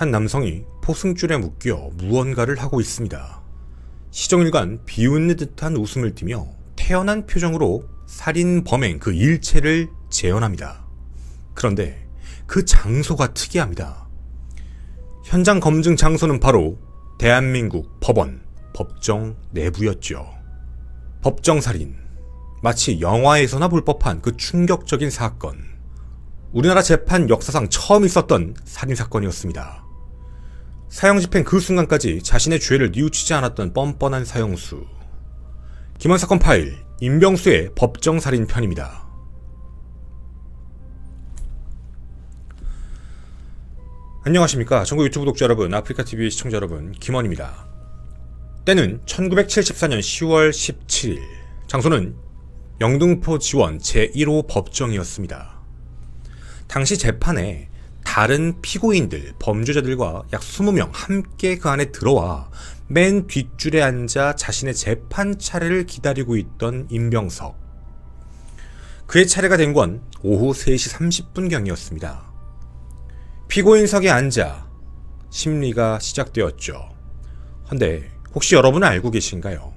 한 남성이 포승줄에 묶여 무언가를 하고 있습니다. 시종일관 비웃는 듯한 웃음을 띠며 태연한 표정으로 살인 범행 그 일체를 재현합니다. 그런데 그 장소가 특이합니다. 현장 검증 장소는 바로 대한민국 법원, 법정 내부였죠. 법정살인, 마치 영화에서나 볼 법한 그 충격적인 사건. 우리나라 재판 역사상 처음 있었던 살인사건이었습니다. 사형 집행 그 순간까지 자신의 죄를 뉘우치지 않았던 뻔뻔한 사형수. 김원사건 파일, 임병수의 법정살인 편입니다. 안녕하십니까. 전국 유튜브 독자 여러분, 아프리카TV 시청자 여러분, 김원입니다. 때는 1974년 10월 17일, 장소는 영등포 지원 제1호 법정이었습니다. 당시 재판에 다른 피고인들, 범죄자들과 약 20명 함께 그 안에 들어와 맨 뒷줄에 앉아 자신의 재판 차례를 기다리고 있던 임병석. 그의 차례가 된 건 오후 3시 30분경이었습니다. 피고인석에 앉아 심리가 시작되었죠. 헌데 혹시 여러분은 알고 계신가요?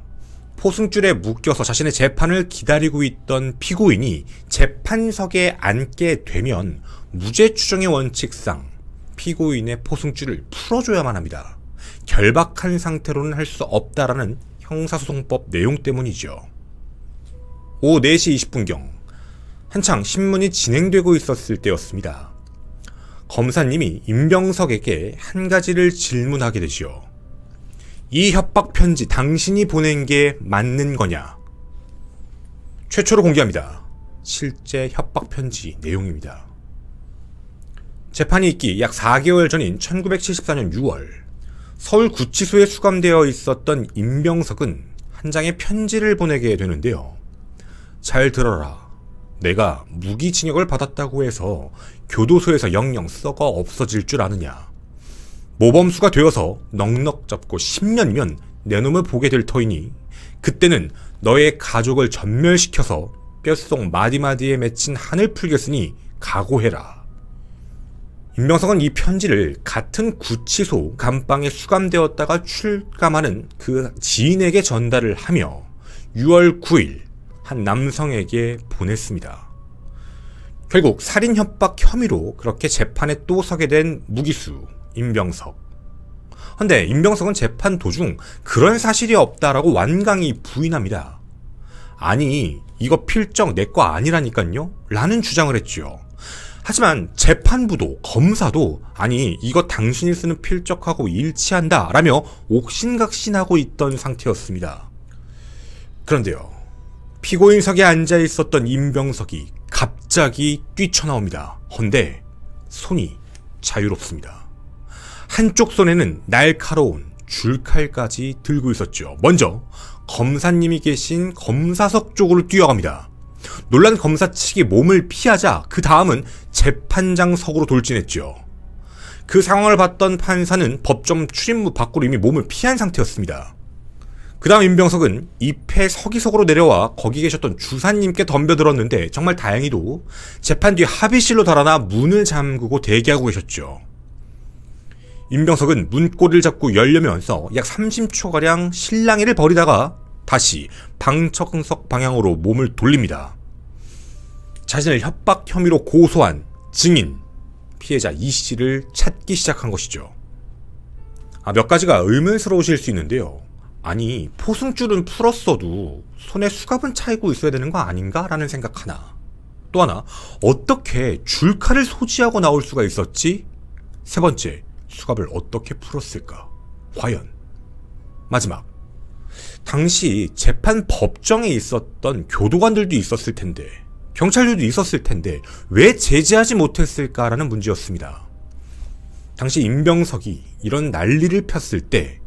포승줄에 묶여서 자신의 재판을 기다리고 있던 피고인이 재판석에 앉게 되면 무죄 추정의 원칙상 피고인의 포승줄을 풀어줘야만 합니다. 결박한 상태로는 할 수 없다라는 형사소송법 내용 때문이죠. 오후 4시 20분경 한창 신문이 진행되고 있었을 때였습니다. 검사님이 임병석에게 한 가지를 질문하게 되죠. 이 협박 편지 당신이 보낸 게 맞는 거냐? 최초로 공개합니다. 실제 협박 편지 내용입니다. 재판이 있기 약 4개월 전인 1974년 6월, 서울구치소에 수감되어 있었던 임병석은 한 장의 편지를 보내게 되는데요. 잘 들어라. 내가 무기징역을 받았다고 해서 교도소에서 영영 썩어 없어질 줄 아느냐. 모범수가 되어서 넉넉 잡고 10년이면 내 놈을 보게 될 터이니 그때는 너의 가족을 전멸시켜서 뼛속 마디마디에 맺힌 한을 풀겠으니 각오해라. 임병석은 이 편지를 같은 구치소 감방에 수감되었다가 출감하는 그 지인에게 전달을 하며 6월 9일 한 남성에게 보냈습니다. 결국 살인협박 혐의로 그렇게 재판에 또 서게 된 무기수 임병석. 근데 임병석은 재판 도중 그런 사실이 없다라고 완강히 부인합니다. 아니, 이거 필적 내 거 아니라니깐요? 라는 주장을 했죠. 하지만 재판부도 검사도 아니, 이거 당신이 쓰는 필적하고 일치한다 라며 옥신각신하고 있던 상태였습니다. 그런데요, 피고인석에 앉아 있었던 임병석이 갑자기 뛰쳐나옵니다. 헌데 손이 자유롭습니다. 한쪽 손에는 날카로운 줄칼까지 들고 있었죠. 먼저 검사님이 계신 검사석 쪽으로 뛰어갑니다. 놀란 검사 측이 몸을 피하자 그 다음은 재판장석으로 돌진했죠. 그 상황을 봤던 판사는 법정 출입문 밖으로 이미 몸을 피한 상태였습니다. 그 다음 임병석은 입회 서기석으로 내려와 거기 계셨던 주사님께 덤벼들었는데 정말 다행히도 재판 뒤 합의실로 달아나 문을 잠그고 대기하고 계셨죠. 임병석은 문고리를 잡고 열려면서 약 30초가량 실랑이를 벌이다가 다시 방청석 방향으로 몸을 돌립니다. 자신을 협박 혐의로 고소한 증인, 피해자 이씨를 찾기 시작한 것이죠. 몇 가지가 의문스러우실 수 있는데요. 아니, 포승줄은 풀었어도 손에 수갑은 차이고 있어야 되는 거 아닌가? 라는 생각 하나. 또 하나, 어떻게 줄칼을 소지하고 나올 수가 있었지? 세 번째, 수갑을 어떻게 풀었을까? 과연? 마지막, 당시 재판 법정에 있었던 교도관들도 있었을 텐데, 경찰들도 있었을 텐데 왜 제지하지 못했을까라는 문제였습니다. 당시 임병석이 이런 난리를 폈을 때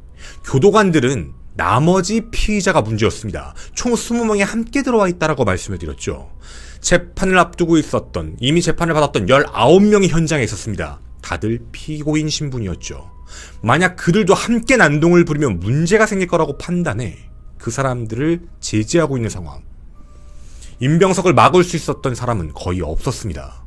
교도관들은 나머지 피의자가 문제였습니다. 총 20명이 함께 들어와 있다라고 말씀을 드렸죠. 재판을 앞두고 있었던, 이미 재판을 받았던 19명이 현장에 있었습니다. 다들 피고인 신분이었죠. 만약 그들도 함께 난동을 부리면 문제가 생길 거라고 판단해 그 사람들을 제지하고 있는 상황. 임병석을 막을 수 있었던 사람은 거의 없었습니다.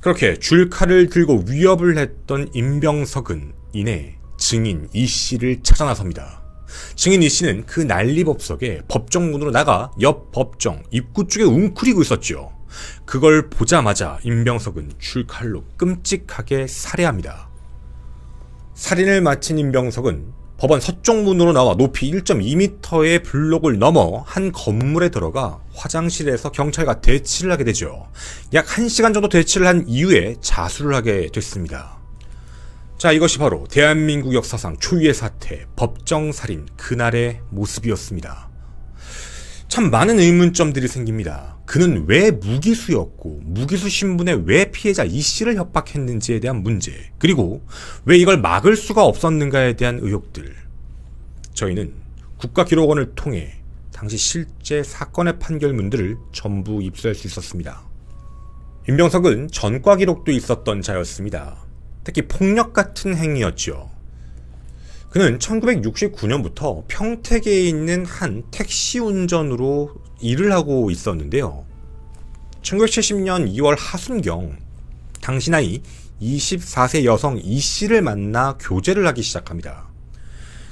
그렇게 줄칼을 들고 위협을 했던 임병석은 이내 증인 이씨를 찾아 나섭니다. 증인 이씨는 그 난리법석에 법정문으로 나가 옆 법정 입구 쪽에 웅크리고 있었죠. 그걸 보자마자 임병석은 줄칼로 끔찍하게 살해합니다. 살인을 마친 임병석은 법원 서쪽문으로 나와 높이 1.2m의 블록을 넘어 한 건물에 들어가 화장실에서 경찰과 대치를 하게 되죠. 약 1시간 정도 대치를 한 이후에 자수를 하게 됐습니다. 자, 이것이 바로 대한민국 역사상 초유의 사태, 법정살인 그날의 모습이었습니다. 참 많은 의문점들이 생깁니다. 그는 왜 무기수였고 무기수 신분에 왜 피해자 이씨를 협박했는지에 대한 문제, 그리고 왜 이걸 막을 수가 없었는가에 대한 의혹들. 저희는 국가기록원을 통해 당시 실제 사건의 판결문들을 전부 입수할 수 있었습니다. 임병석은 전과 기록도 있었던 자였습니다. 특히 폭력 같은 행위였죠. 그는 1969년부터 평택에 있는 한 택시 운전으로 일을 하고 있었는데요. 1970년 2월 하순경 당시 나이 24세 여성 이씨를 만나 교제를 하기 시작합니다.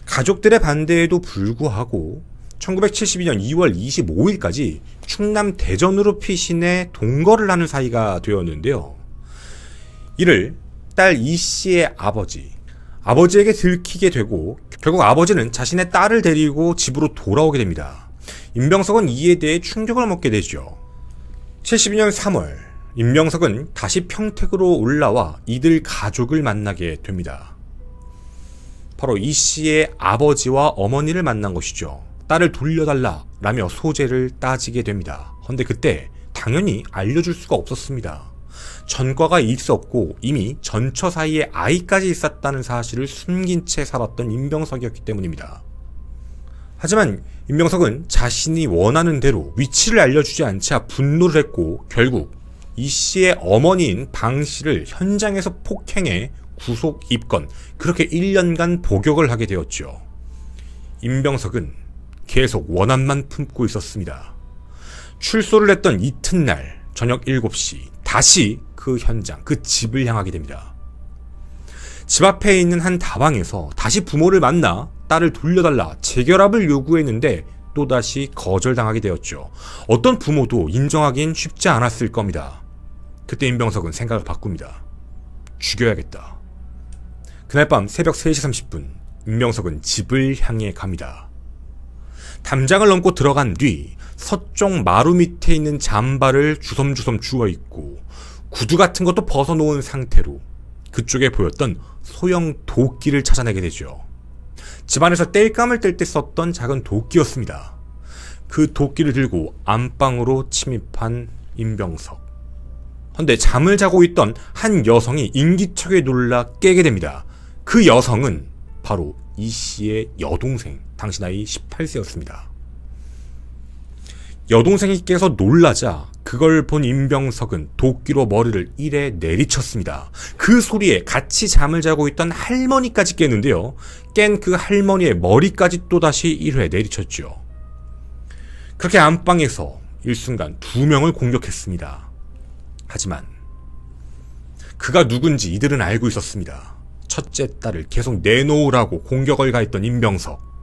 가족들의 반대에도 불구하고 1972년 2월 25일까지 충남 대전으로 피신해 동거를 하는 사이가 되었는데요. 이를 딸 이씨의 아버지에게 들키게 되고 결국 아버지는 자신의 딸을 데리고 집으로 돌아오게 됩니다. 임병석은 이에 대해 충격을 먹게 되죠. 72년 3월 임병석은 다시 평택으로 올라와 이들 가족을 만나게 됩니다. 바로 이씨의 아버지와 어머니를 만난 것이죠. 딸을 돌려달라 라며 소재를 따지게 됩니다. 그런데 그때 당연히 알려줄 수가 없었습니다. 전과가 있었고 이미 전처 사이에 아이까지 있었다는 사실을 숨긴 채 살았던 임병석이었기 때문입니다. 하지만 임병석은 자신이 원하는 대로 위치를 알려주지 않자 분노를 했고 결국 이씨의 어머니인 방씨를 현장에서 폭행해 구속 입건, 그렇게 1년간 복역을 하게 되었죠. 임병석은 계속 원한만 품고 있었습니다. 출소를 했던 이튿날 저녁 7시 다시 그 현장, 그 집을 향하게 됩니다. 집 앞에 있는 한 다방에서 다시 부모를 만나 딸을 돌려달라 재결합을 요구했는데 또다시 거절당하게 되었죠. 어떤 부모도 인정하긴 쉽지 않았을 겁니다. 그때 임병석은 생각을 바꿉니다. 죽여야겠다. 그날 밤 새벽 3시 30분 임병석은 집을 향해 갑니다. 담장을 넘고 들어간 뒤 서쪽 마루 밑에 있는 잠바를 주섬주섬 주워입고 구두 같은 것도 벗어놓은 상태로 그쪽에 보였던 소형 도끼를 찾아내게 되죠. 집안에서 땔감을 뗄 때 썼던 작은 도끼였습니다. 그 도끼를 들고 안방으로 침입한 임병석. 그런데 잠을 자고 있던 한 여성이 인기척에 놀라 깨게 됩니다. 그 여성은 바로 이씨의 여동생, 당시 나이 18세였습니다. 여동생이 깨서 놀라자 그걸 본 임병석은 도끼로 머리를 이래 내리쳤습니다. 그 소리에 같이 잠을 자고 있던 할머니까지 깼는데요. 깬 그 할머니의 머리까지 또다시 1회 내리쳤죠. 그렇게 안방에서 일순간 2명을 공격했습니다. 하지만 그가 누군지 이들은 알고 있었습니다. 첫째 딸을 계속 내놓으라고 공격을 가했던 임병석.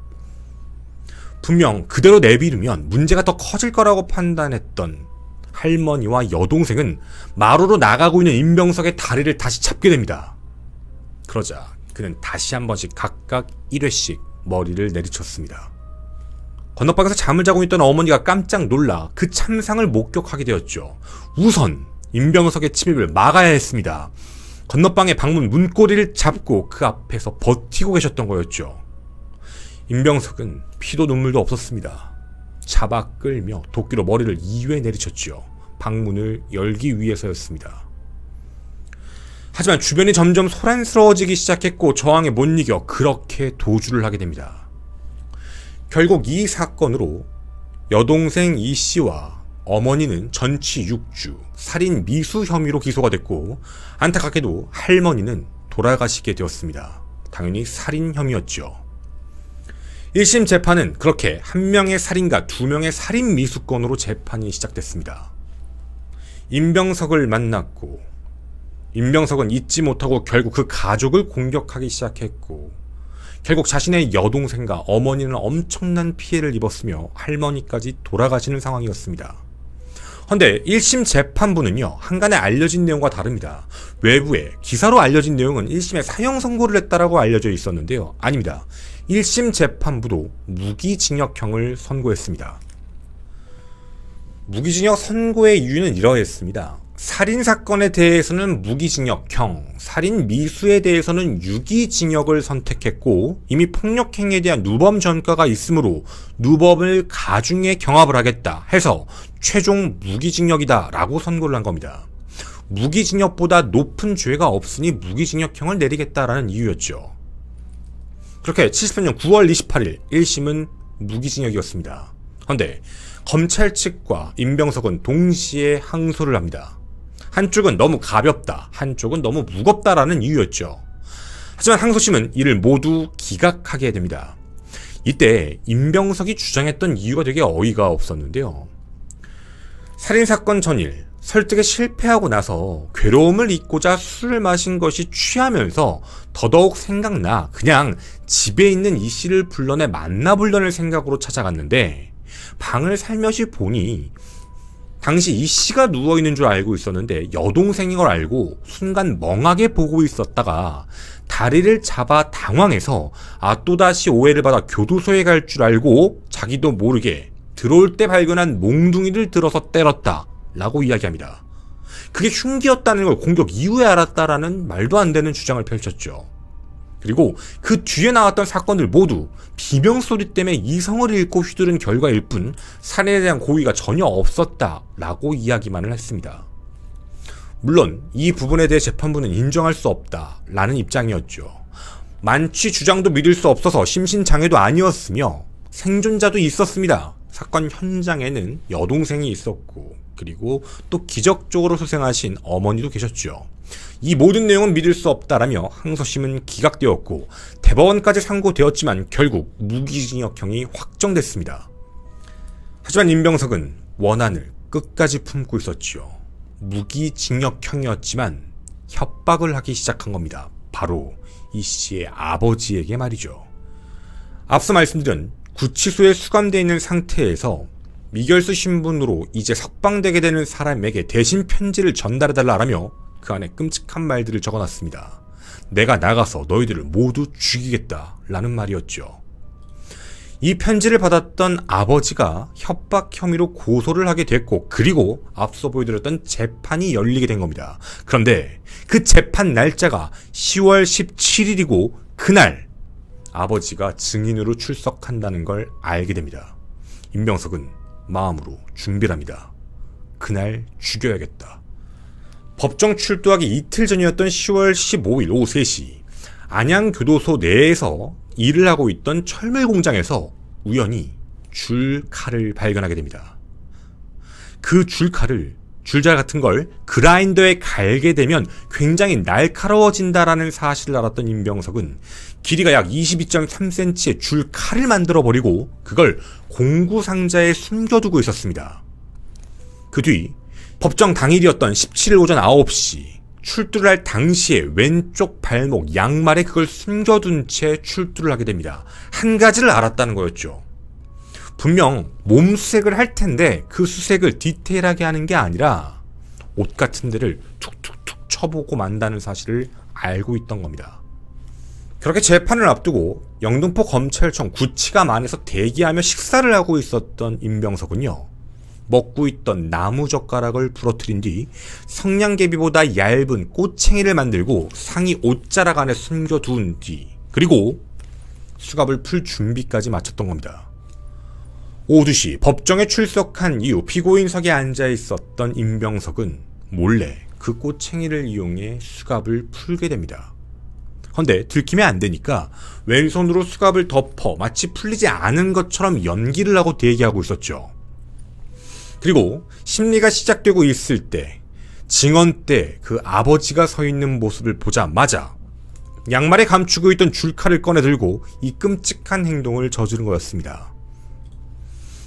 분명 그대로 내비두면 문제가 더 커질 거라고 판단했던 할머니와 여동생은 마루로 나가고 있는 임병석의 다리를 다시 잡게 됩니다. 그러자 그는 다시 한 번씩 각각 1회씩 머리를 내리쳤습니다. 건너방에서 잠을 자고 있던 어머니가 깜짝 놀라 그 참상을 목격하게 되었죠. 우선 임병석의 침입을 막아야 했습니다. 건너방의 방문 문고리를 잡고 그 앞에서 버티고 계셨던 거였죠. 임병석은 피도 눈물도 없었습니다. 잡아 끌며 도끼로 머리를 2회 내리쳤죠. 방문을 열기 위해서였습니다. 하지만 주변이 점점 소란스러워지기 시작했고 저항에 못 이겨 그렇게 도주를 하게 됩니다. 결국 이 사건으로 여동생 이씨와 어머니는 전치 6주 살인 미수 혐의로 기소가 됐고 안타깝게도 할머니는 돌아가시게 되었습니다. 당연히 살인 혐의였죠. 1심 재판은 그렇게 1명의 살인과 2명의 살인 미수건으로 재판이 시작됐습니다. 임병석을 만났고 임병석은 잊지 못하고 결국 그 가족을 공격하기 시작했고, 결국 자신의 여동생과 어머니는 엄청난 피해를 입었으며 할머니까지 돌아가시는 상황이었습니다. 헌데 1심 재판부는요, 한간에 알려진 내용과 다릅니다. 외부에 기사로 알려진 내용은 1심에 사형 선고를 했다라고 알려져 있었는데요. 아닙니다. 1심 재판부도 무기징역형을 선고했습니다. 무기징역 선고의 이유는 이러했습니다. 살인사건에 대해서는 무기징역형, 살인미수에 대해서는 유기징역을 선택했고, 이미 폭력행위에 대한 누범 전과가 있으므로 누범을 가중해 경합을 하겠다 해서 최종 무기징역이다 라고 선고를 한 겁니다. 무기징역보다 높은 죄가 없으니 무기징역형을 내리겠다라는 이유였죠. 그렇게 73년 9월 28일 1심은 무기징역이었습니다. 그런데 검찰 측과 임병석은 동시에 항소를 합니다. 한쪽은 너무 가볍다, 한쪽은 너무 무겁다라는 이유였죠. 하지만 항소심은 이를 모두 기각하게 됩니다. 이때 임병석이 주장했던 이유가 되게 어이가 없었는데요. 살인사건 전일 설득에 실패하고 나서 괴로움을 잊고자 술을 마신 것이 취하면서 더더욱 생각나 그냥 집에 있는 이 씨를 불러내 만나보려는 생각으로 찾아갔는데, 방을 살며시 보니 당시 이 씨가 누워있는 줄 알고 있었는데 여동생인 걸 알고 순간 멍하게 보고 있었다가 다리를 잡아 당황해서 또다시 오해를 받아 교도소에 갈 줄 알고 자기도 모르게 들어올 때 발견한 몽둥이를 들어서 때렸다 라고 이야기합니다. 그게 흉기였다는 걸 공격 이후에 알았다라는 말도 안 되는 주장을 펼쳤죠. 그리고 그 뒤에 나왔던 사건들 모두 비명소리 때문에 이성을 잃고 휘두른 결과일 뿐 살인에 대한 고의가 전혀 없었다라고 이야기만을 했습니다. 물론 이 부분에 대해 재판부는 인정할 수 없다라는 입장이었죠. 만취 주장도 믿을 수 없어서 심신장애도 아니었으며 생존자도 있었습니다. 사건 현장에는 여동생이 있었고, 그리고 또 기적적으로 소생하신 어머니도 계셨죠. 이 모든 내용은 믿을 수 없다라며 항소심은 기각되었고 대법원까지 상고되었지만 결국 무기징역형이 확정됐습니다. 하지만 임병석은 원한을 끝까지 품고 있었지요. 무기징역형이었지만 협박을 하기 시작한 겁니다. 바로 이 씨의 아버지에게 말이죠. 앞서 말씀드린 구치소에 수감되어 있는 상태에서 미결수 신분으로 이제 석방되게 되는 사람에게 대신 편지를 전달해달라라며 그 안에 끔찍한 말들을 적어놨습니다. 내가 나가서 너희들을 모두 죽이겠다 라는 말이었죠. 이 편지를 받았던 아버지가 협박 혐의로 고소를 하게 됐고, 그리고 앞서 보여드렸던 재판이 열리게 된 겁니다. 그런데 그 재판 날짜가 10월 17일이고 그날 아버지가 증인으로 출석한다는 걸 알게 됩니다. 임병석은 마음으로 준비를 합니다. 그날 죽여야겠다. 법정 출두하기 이틀 전이었던 10월 15일 오후 3시 안양교도소 내에서 일을 하고 있던 철물 공장에서 우연히 줄칼을 발견하게 됩니다. 그 줄자 같은 걸 그라인더에 갈게 되면 굉장히 날카로워진다라는 사실을 알았던 임병석은 길이가 약 22.3cm의 줄칼을 만들어버리고 그걸 공구상자에 숨겨두고 있었습니다. 그 뒤 법정 당일이었던 17일 오전 9시 출두를 할 당시에 왼쪽 발목 양말에 그걸 숨겨둔 채 출두를 하게 됩니다. 한 가지를 알았다는 거였죠. 분명 몸 수색을 할 텐데 그 수색을 디테일하게 하는 게 아니라 옷 같은 데를 툭툭툭 쳐보고 만다는 사실을 알고 있던 겁니다. 그렇게 재판을 앞두고 영등포 검찰청 구치감 안에서 대기하며 식사를 하고 있었던 임병석은요, 먹고 있던 나무젓가락을 부러뜨린 뒤 성냥개비보다 얇은 꼬챙이를 만들고 상의 옷자락 안에 숨겨둔 뒤, 그리고 수갑을 풀 준비까지 마쳤던 겁니다. 오후 2시 법정에 출석한 이후 피고인석에 앉아 있었던 임병석은 몰래 그 꼬챙이를 이용해 수갑을 풀게 됩니다. 헌데 들키면 안 되니까 왼손으로 수갑을 덮어 마치 풀리지 않은 것처럼 연기를 하고 대기하고 있었죠. 그리고 심리가 시작되고 있을 때 증언대 그 아버지가 서 있는 모습을 보자마자 양말에 감추고 있던 줄칼을 꺼내 들고 이 끔찍한 행동을 저지른 거였습니다.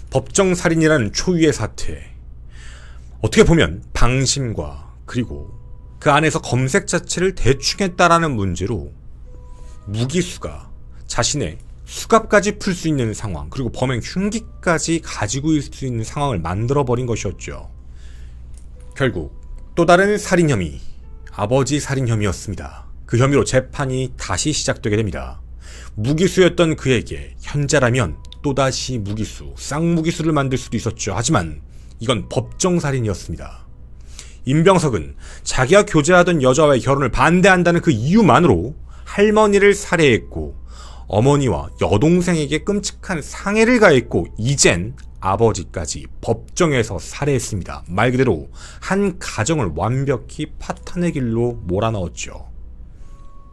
법정살인이라는 초유의 사태, 어떻게 보면 방심과 그리고 그 안에서 검색 자체를 대충 했다라는 문제로 무기수가 자신의 수갑까지 풀 수 있는 상황, 그리고 범행 흉기까지 가지고 있을 수 있는 상황을 만들어버린 것이었죠. 결국 또 다른 살인 혐의, 아버지 살인 혐의였습니다. 그 혐의로 재판이 다시 시작되게 됩니다. 무기수였던 그에게 현재라면 또다시 무기수, 쌍무기수를 만들 수도 있었죠. 하지만 이건 법정살인이었습니다. 임병석은 자기가 교제하던 여자와의 결혼을 반대한다는 그 이유만으로 할머니를 살해했고 어머니와 여동생에게 끔찍한 상해를 가했고 이젠 아버지까지 법정에서 살해했습니다. 말 그대로 한 가정을 완벽히 파탄의 길로 몰아넣었죠.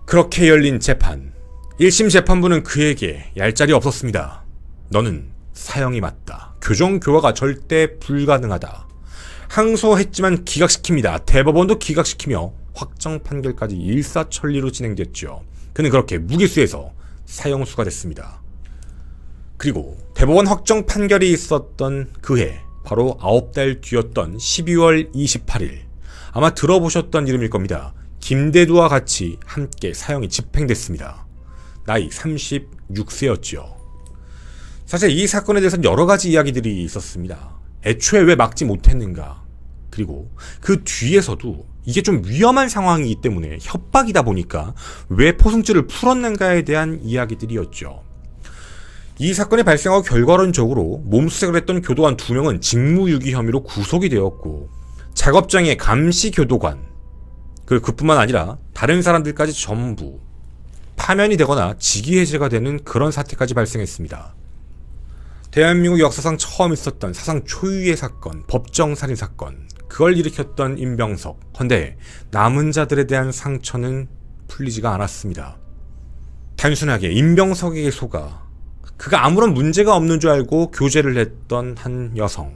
그렇게 열린 재판. 1심 재판부는 그에게 얄짤이 없었습니다. 너는 사형이 맞다. 교정교화가 절대 불가능하다. 항소했지만 기각시킵니다. 대법원도 기각시키며 확정 판결까지 일사천리로 진행됐죠. 그는 그렇게 무기수에서 사형수가 됐습니다. 그리고 대법원 확정 판결이 있었던 그해, 바로 9달 뒤였던 12월 28일, 아마 들어보셨던 이름일 겁니다. 김대두와 같이 함께 사형이 집행됐습니다. 나이 36세였죠. 사실 이 사건에 대해서는 여러 가지 이야기들이 있었습니다. 애초에 왜 막지 못했는가, 그리고 그 뒤에서도 이게 좀 위험한 상황이기 때문에 협박이다 보니까 왜 포승줄을 풀었는가에 대한 이야기들이었죠. 이 사건이 발생하고 결과론적으로 몸수색을 했던 교도관 2명은 직무유기 혐의로 구속이 되었고, 작업장의 감시 교도관, 그뿐만 아니라 다른 사람들까지 전부 파면이 되거나 직위해제가 되는 그런 사태까지 발생했습니다. 대한민국 역사상 처음 있었던 사상 초유의 사건, 법정살인 사건, 그걸 일으켰던 임병석. 헌데 남은 자들에 대한 상처는 풀리지가 않았습니다. 단순하게 임병석에게 속아 그가 아무런 문제가 없는 줄 알고 교제를 했던 한 여성.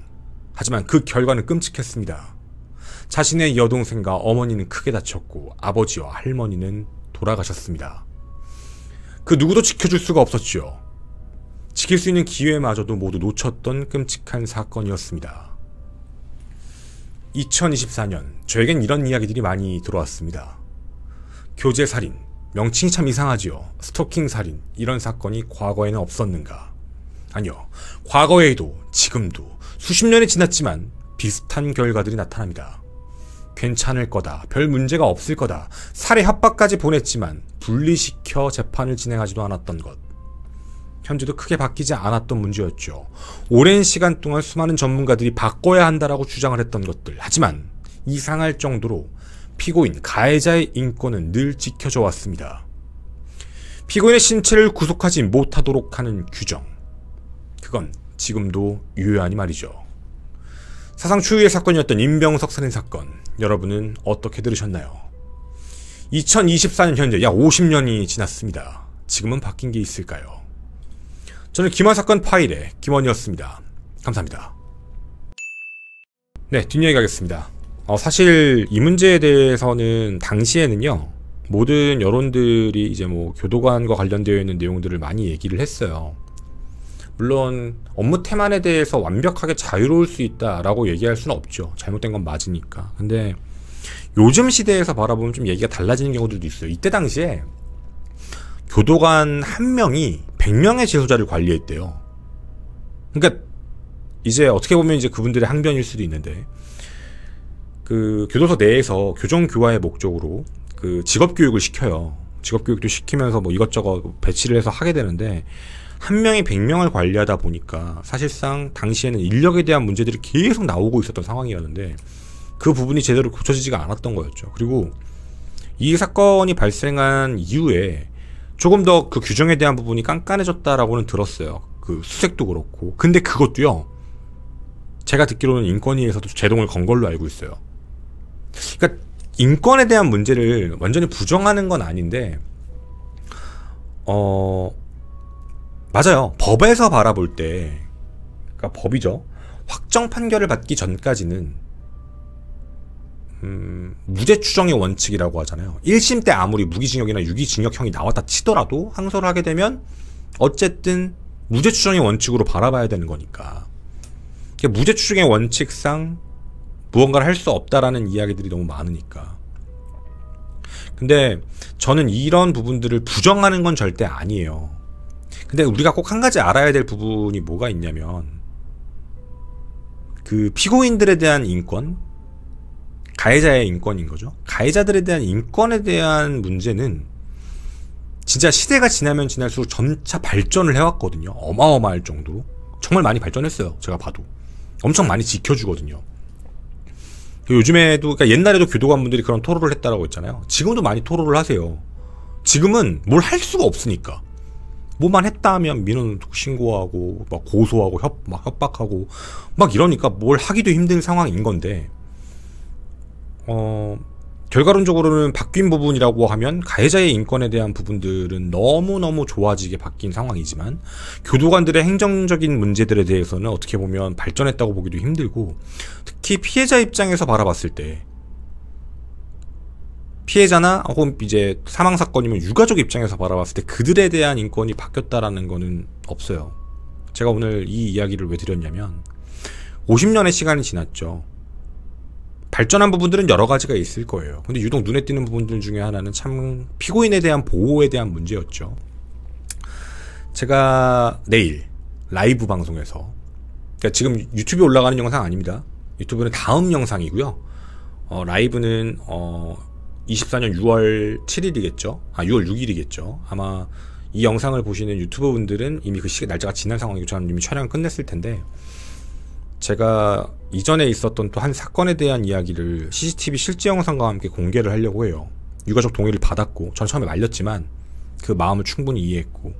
하지만 그 결과는 끔찍했습니다. 자신의 여동생과 어머니는 크게 다쳤고 아버지와 할머니는 돌아가셨습니다. 그 누구도 지켜줄 수가 없었죠. 지킬 수 있는 기회마저도 모두 놓쳤던 끔찍한 사건이었습니다. 2024년 저에겐 이런 이야기들이 많이 들어왔습니다. 교제살인, 명칭이 참 이상하지요. 스토킹살인, 이런 사건이 과거에는 없었는가? 아니요, 과거에도 지금도 수십 년이 지났지만 비슷한 결과들이 나타납니다. 괜찮을 거다, 별 문제가 없을 거다, 살해 협박까지 보냈지만 분리시켜 재판을 진행하지도 않았던 것. 현재도 크게 바뀌지 않았던 문제였죠. 오랜 시간 동안 수많은 전문가들이 바꿔야 한다라고 주장을 했던 것들. 하지만 이상할 정도로 피고인, 가해자의 인권은 늘 지켜져 왔습니다. 피고인의 신체를 구속하지 못하도록 하는 규정. 그건 지금도 유효하니 말이죠. 사상 초유의 사건이었던 임병석 살인사건. 여러분은 어떻게 들으셨나요? 2024년 현재 약 50년이 지났습니다. 지금은 바뀐 게 있을까요? 저는 김원 사건 파일의 김원이었습니다. 감사합니다. 네, 뒷이야기 가겠습니다. 사실 이 문제에 대해서는 당시에는요, 모든 여론들이 이제 뭐 교도관과 관련되어 있는 내용들을 많이 얘기를 했어요. 물론 업무 태만에 대해서 완벽하게 자유로울 수 있다라고 얘기할 수는 없죠. 잘못된 건 맞으니까. 근데 요즘 시대에서 바라보면 좀 얘기가 달라지는 경우들도 있어요. 이때 당시에 교도관 한 명이 100명의 재소자를 관리했대요. 그러니까 이제 어떻게 보면 이제 그분들의 항변일 수도 있는데, 그 교도소 내에서 교정교화의 목적으로 그 직업교육을 시켜요. 직업교육도 시키면서 뭐 이것저것 배치를 해서 하게 되는데, 한 명이 100명을 관리하다 보니까 사실상 당시에는 인력에 대한 문제들이 계속 나오고 있었던 상황이었는데, 그 부분이 제대로 고쳐지지가 않았던 거였죠. 그리고 이 사건이 발생한 이후에 조금 더 그 규정에 대한 부분이 깐깐해졌다라고는 들었어요. 그 수색도 그렇고. 근데 그것도요, 제가 듣기로는 인권위에서도 제동을 건 걸로 알고 있어요. 그러니까 인권에 대한 문제를 완전히 부정하는 건 아닌데, 맞아요. 법에서 바라볼 때, 그러니까 법이죠. 확정 판결을 받기 전까지는 무죄 추정의 원칙이라고 하잖아요. 1심 때 아무리 무기징역이나 유기징역형이 나왔다 치더라도 항소를 하게 되면 어쨌든 무죄 추정의 원칙으로 바라봐야 되는 거니까. 무죄 추정의 원칙상 무언가를 할 수 없다라는 이야기들이 너무 많으니까. 근데 저는 이런 부분들을 부정하는 건 절대 아니에요. 근데 우리가 꼭 한 가지 알아야 될 부분이 뭐가 있냐면, 그 피고인들에 대한 인권, 가해자의 인권인 거죠. 가해자들에 대한 인권에 대한 문제는 진짜 시대가 지나면 지날수록 점차 발전을 해왔거든요. 어마어마할 정도로. 정말 많이 발전했어요. 제가 봐도. 엄청 많이 지켜주거든요. 요즘에도, 그러니까 옛날에도 교도관분들이 그런 토로를 했다라고 했잖아요. 지금도 많이 토로를 하세요. 지금은 뭘 할 수가 없으니까. 뭐만 했다 하면 민원 신고하고, 막 고소하고, 막 협박하고, 막 이러니까 뭘 하기도 힘든 상황인 건데, 결과론적으로는 바뀐 부분이라고 하면 가해자의 인권에 대한 부분들은 너무너무 좋아지게 바뀐 상황이지만, 교도관들의 행정적인 문제들에 대해서는 어떻게 보면 발전했다고 보기도 힘들고, 특히 피해자 입장에서 바라봤을 때, 피해자나 혹은 이제 사망사건이면 유가족 입장에서 바라봤을 때 그들에 대한 인권이 바뀌었다라는 거는 없어요. 제가 오늘 이 이야기를 왜 드렸냐면, 50년의 시간이 지났죠. 발전한 부분들은 여러 가지가 있을 거예요. 근데 유독 눈에 띄는 부분들 중에 하나는 참 피고인에 대한 보호에 대한 문제였죠. 제가 내일 라이브 방송에서, 그러니까 지금 유튜브에 올라가는 영상 아닙니다. 유튜브는 다음 영상이고요. 라이브는 24년 6월 7일이겠죠. 6월 6일이겠죠. 아마 이 영상을 보시는 유튜버 분들은 이미 그 날짜가 지난 상황이고 저는 이미 촬영 끝냈을 텐데, 제가 이전에 있었던 또 한 사건에 대한 이야기를 CCTV 실제 영상과 함께 공개를 하려고 해요. 유가족 동의를 받았고, 전 처음에 말렸지만 그 마음을 충분히 이해했고,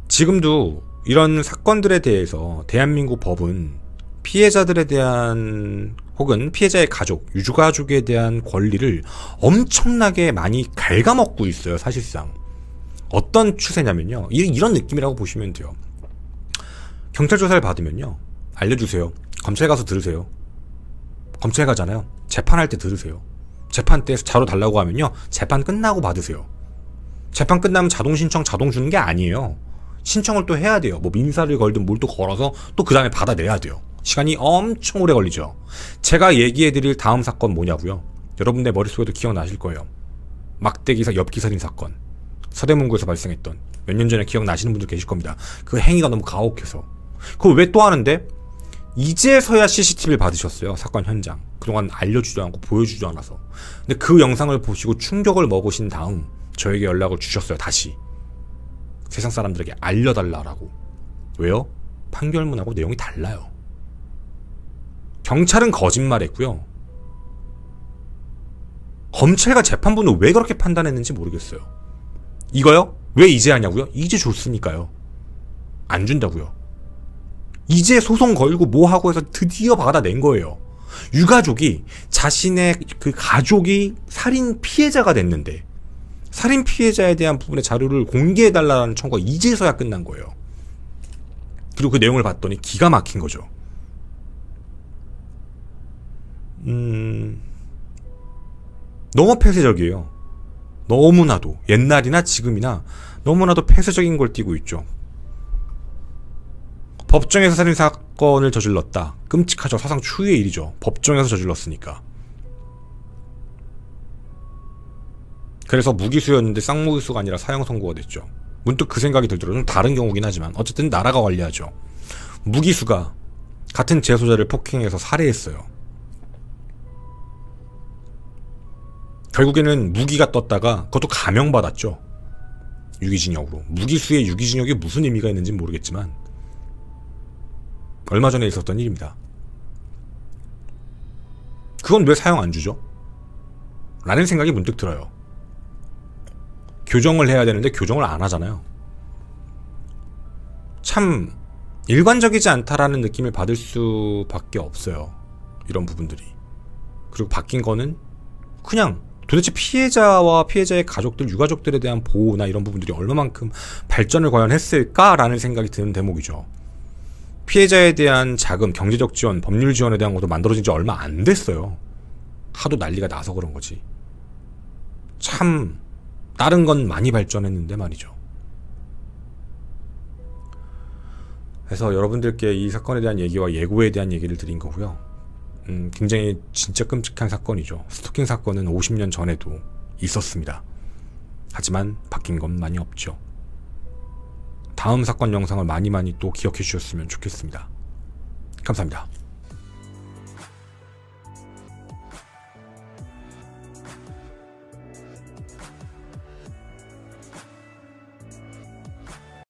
지금도 이런 사건들에 대해서 대한민국 법은 피해자들에 대한, 혹은 피해자의 가족, 유가족에 대한 권리를 엄청나게 많이 갉아먹고 있어요. 사실상 어떤 추세냐면요, 이런 느낌이라고 보시면 돼요. 경찰 조사를 받으면요, 알려주세요. 검찰 가서 들으세요. 검찰 가잖아요. 재판할 때 들으세요. 재판 때 자료 달라고 하면요, 재판 끝나고 받으세요. 재판 끝나면 자동 신청, 자동 주는 게 아니에요. 신청을 또 해야 돼요. 뭐 민사를 걸든 뭘 또 걸어서 또 그 다음에 받아내야 돼요. 시간이 엄청 오래 걸리죠. 제가 얘기해드릴 다음 사건 뭐냐고요? 여러분의 머릿속에도 기억나실 거예요. 막대기사 엽기살인 사건, 서대문구에서 발생했던, 몇 년 전에 기억나시는 분들 계실 겁니다. 그 행위가 너무 가혹해서. 그걸 왜 또 하는데? 이제서야 CCTV를 받으셨어요. 사건 현장. 그동안 알려주지도 않고 보여주지도 않아서. 근데 그 영상을 보시고 충격을 먹으신 다음 저에게 연락을 주셨어요. 다시 세상 사람들에게 알려달라고. 왜요? 판결문하고 내용이 달라요. 경찰은 거짓말했고요, 검찰과 재판부는 왜 그렇게 판단했는지 모르겠어요. 이거요? 왜 이제 하냐고요? 이제 줬으니까요. 안 준다고요. 이제 소송 걸고 뭐 하고 해서 드디어 받아낸 거예요. 유가족이, 자신의 그 가족이 살인 피해자가 됐는데 살인 피해자에 대한 부분의 자료를 공개해달라는 청구가 이제서야 끝난 거예요. 그리고 그 내용을 봤더니 기가 막힌 거죠. 너무 폐쇄적이에요. 너무나도 옛날이나 지금이나 너무나도 폐쇄적인 걸 띠고 있죠. 법정에서 살인사건을 저질렀다. 끔찍하죠. 사상 초유의 일이죠. 법정에서 저질렀으니까. 그래서 무기수였는데 쌍무기수가 아니라 사형 선고가 됐죠. 문득 그 생각이 들더라고요. 좀 다른 경우긴 하지만 어쨌든 나라가 관리하죠. 무기수가 같은 재소자를 폭행해서 살해했어요. 결국에는 무기가 떴다가 그것도 감형받았죠. 유기징역으로. 무기수의 유기징역이 무슨 의미가 있는지 모르겠지만 얼마 전에 있었던 일입니다. 그건 왜 사형 안 주죠? 라는 생각이 문득 들어요. 교정을 해야 되는데 교정을 안 하잖아요. 참 일관적이지 않다라는 느낌을 받을 수밖에 없어요. 이런 부분들이. 그리고 바뀐 거는 그냥 도대체 피해자와 피해자의 가족들, 유가족들에 대한 보호나 이런 부분들이 얼마만큼 발전을 과연 했을까라는 생각이 드는 대목이죠. 피해자에 대한 자금, 경제적 지원, 법률 지원에 대한 것도 만들어진 지 얼마 안 됐어요. 하도 난리가 나서 그런 거지. 참 다른 건 많이 발전했는데 말이죠. 그래서 여러분들께 이 사건에 대한 얘기와 예고에 대한 얘기를 드린 거고요. 굉장히 진짜 끔찍한 사건이죠. 스토킹 사건은 50년 전에도 있었습니다. 하지만 바뀐 건 많이 없죠. 다음 사건 영상을 많이 또 기억해 주셨으면 좋겠습니다. 감사합니다.